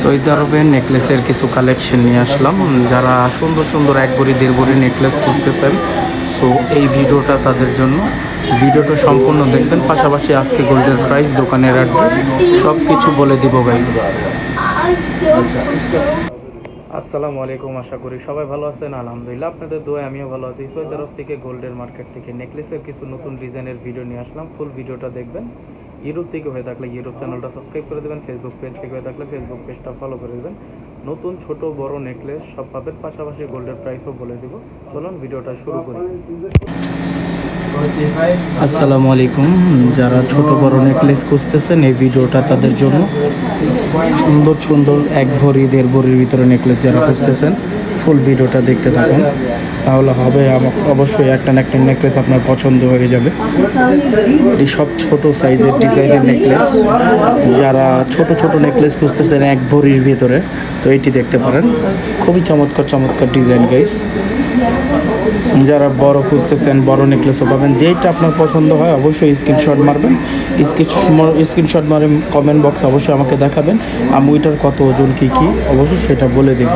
Saudi আরবের নেকলেসের কিছু collection নিয়ে আসলাম। যারা সুন্দর সুন্দর এক ভরি দেড় ভরি নেকলেস খুঁজতেছেন, সো এই ভিডিওটা তাদের জন্য। ভিডিওটা সম্পূর্ণ দেখবেন, পাশাপাশি আজকে গোল্ডের প্রাইস, দোকানের অ্যাড্রেস সব কিছু বলে দিব গাইস। আসসালামু আলাইকুম, আশা করি সবাই ভালো আছেন। আলহামদুলিল্লাহ, আপনাদের দোয়ায় আমিও ভালো আছি। সৌদি আরব থেকে গোল্ডের মার্কেট থেকে নেকলেসের কিছু নতুন ডিজাইনের ভিডিও নিয়ে আসলাম। ফুল ভিডিওটা দেখবেন। ইউটিউব থেকে হয়ে থাকলে ইউটিউব চ্যানেলটা সাবস্ক্রাইব করে দেবেন, ফেসবুক পেজ থেকে হয়ে থাকলে ফেসবুক পেজটা ফলো করে দেবেন। নতুন ছোট বড় নেকলেস সব পাবেন, পাশাপাশি গোল্ডের প্রাইসও বলে দিব। চলুন ভিডিওটা শুরু করি। আসসালামু আলাইকুম, যারা ছোট বড় নেকলেস খুঁজতেছেন এই ভিডিওটা তাদের জন্য। সুন্দর সুন্দর এক ভরি দেড় ভরির ভিতরে নেকলেস যারা খুঁজতেছেন, ফুল ভিডিওটা দেখতে থাকুন, তাহলে হবে অবশ্যই একটা না একটা নেকলেস আপনার পছন্দ হয়ে যাবে। এই সব ছোট সাইজের ডিজাইনের নেকলেস, যারা ছোট ছোট নেকলেস খুঁজতেছেন এক ভরির ভিতরে, তো এটি দেখতে পারেন। খুবই চমৎকার চমৎকার ডিজাইন গাইস। যারা বড় খুঁজতেছেন, বড় নেকলেসও পাবেন। যেইটা আপনার পছন্দ হয় অবশ্যই স্ক্রিনশট মারবেন। স্ক্রিনশট মারে কমেন্ট বক্সে অবশ্যই আমাকে দেখাবেন। আমি ওইটার কত ওজন কী অবশ্যই সেটা বলে দেব।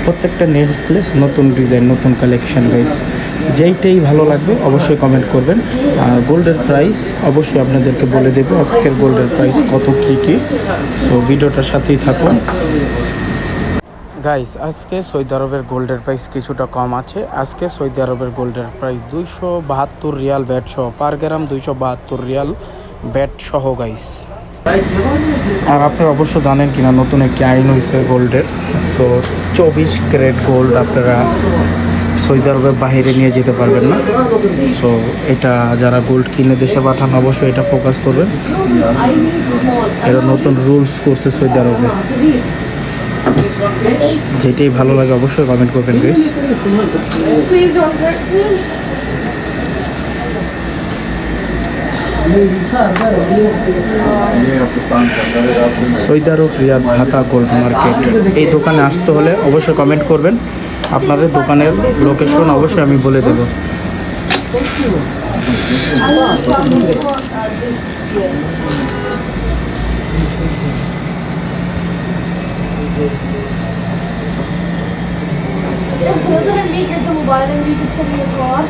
প্রত্যেকটা নেকলেস নতুন ডিজাইন, নতুন কালেকশন গাইস। যেইটাই ভালো লাগবে অবশ্যই কমেন্ট করবেন। আর গোল্ডের প্রাইস অবশ্যই আপনাদেরকে বলে দেবো, আজকের গোল্ডের প্রাইস কত কী। সো ভিডিওটার সাথেই থাকুন গাইস। আজকে সৌদি আরবের গোল্ডের প্রাইস কিছুটা কম আছে। আজকে সৌদি আরবের গোল্ডের প্রাইস 272 রিয়াল ব্যাট সহ, পার গ্রাম 272 রিয়াল ব্যাট সহ গাইস। আর আপনারা অবশ্য জানেন কিনা, নতুন একটি আইন হয়েছে গোল্ডের। তো 24 ক্যারেট গোল্ড আপনারা সৌদি আরবের বাইরে নিয়ে যেতে পারবেন না। সো এটা যারা গোল্ড কিনে দেশে পাঠান অবশ্যই এটা ফোকাস করবেন। এরা নতুন রুলস করছে সৌদি আরবে। যেটাই ভালো লাগে অবশ্যই কমেন্ট করবেন guys. Saudi Arab Riyadh Batha gold market, এই দোকানে আসতে হলে অবশ্যই কমেন্ট করবেন। আপনাদের দোকানের লোকেশন অবশ্যই আমি বলে দেব। Brother, and we get the mobile and we can send you a card.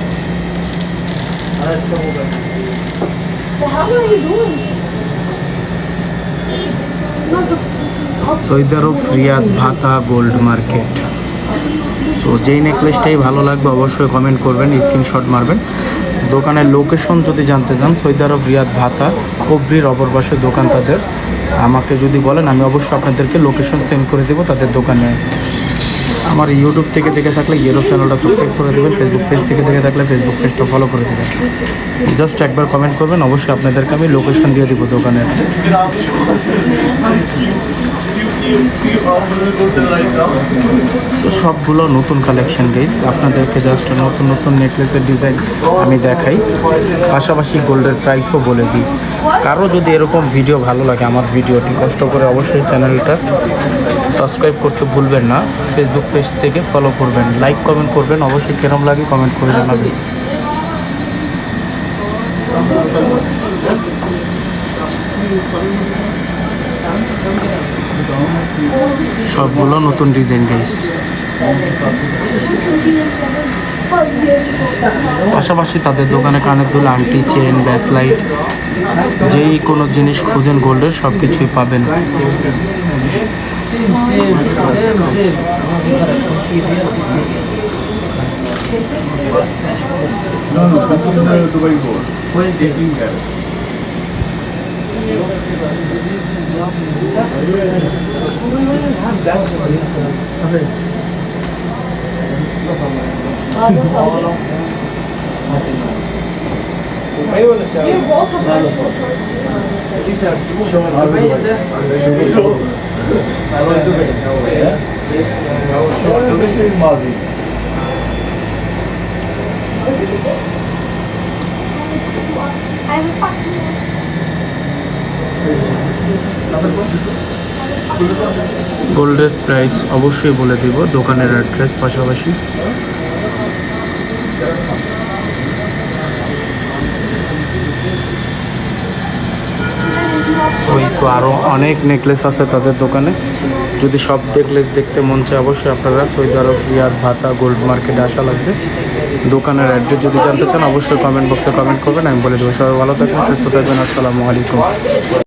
So how are you doing? Saudi Arab Riyadh Batha gold market. So যেই নেকলেসটাই ভালো লাগবে অবশ্যই কমেন্ট করবেন, স্ক্রিনশট মারবেন। দোকানের লোকেশন যদি জানতে চান, সৌদি আরব রিয়াদ ভাতা কবরির অপর পাশে দোকান তাদের। আমাকে যদি বলেন আমি অবশ্যই আপনাদেরকে লোকেশন সেন্ড করে দেবো তাদের দোকানে। আমার ইউটিউব থেকে দেখে থাকলে ইউটিউব চ্যানেলটা সাবস্ক্রাইব করে দেবেন, ফেসবুক পেজ থেকে দেখে থাকলে ফেসবুক পেজটা ফলো করে দেবেন। জাস্ট একবার কমেন্ট করবেন, অবশ্যই আপনাদেরকে আমি লোকেশন দিয়ে দেবো দোকানের। তো সবগুলো নতুন কালেকশন গাইস, আপনাদেরকে জাস্ট নতুন নতুন নেকলেসের ডিজাইন আমি দেখাই, পাশাপাশি গোল্ডের প্রাইসও বলে দিই। কারো যদি এরকম ভিডিও ভালো লাগে, আমার ভিডিওটি কষ্ট করে অবশ্যই চ্যানেলটা সাবস্ক্রাইব করতে ভুলবেন না। ফেসবুক পেজ থেকে ফলো করবেন, লাইক কমেন্ট করবেন, অবশ্যই কেরম লাগে কমেন্ট করে জানাবেন। সবগুলো নতুন ডিজাইন গাইস। পাশাপাশি তাদের দোকানে কানের দুল, আংটি, চেন, ব্যাসলাইট, যেই কোনো জিনিস খুঁজেন গোল্ডের সব কিছুই পাবেন। গোল্ডের প্রাইস অবশ্যই বলে দিব, দোকানের অ্যাড্রেস পাশাপাশি। ওই তো আরও অনেক নেকলেস আছে তাদের দোকানে, যদি সব নেকলেস দেখতে মন চায় অবশ্যই আপনারা Saudi Arab Riyadh Batha gold মার্কেটে আসা লাগবে। দোকানের অ্যাড্রেস যদি জানতে চান অবশ্যই কমেন্ট বক্সে কমেন্ট করবেন, আমি বলে দেবো। সবাই ভালো থাকবেন, সুস্থ থাকবেন, আসসালামু আলাইকুম।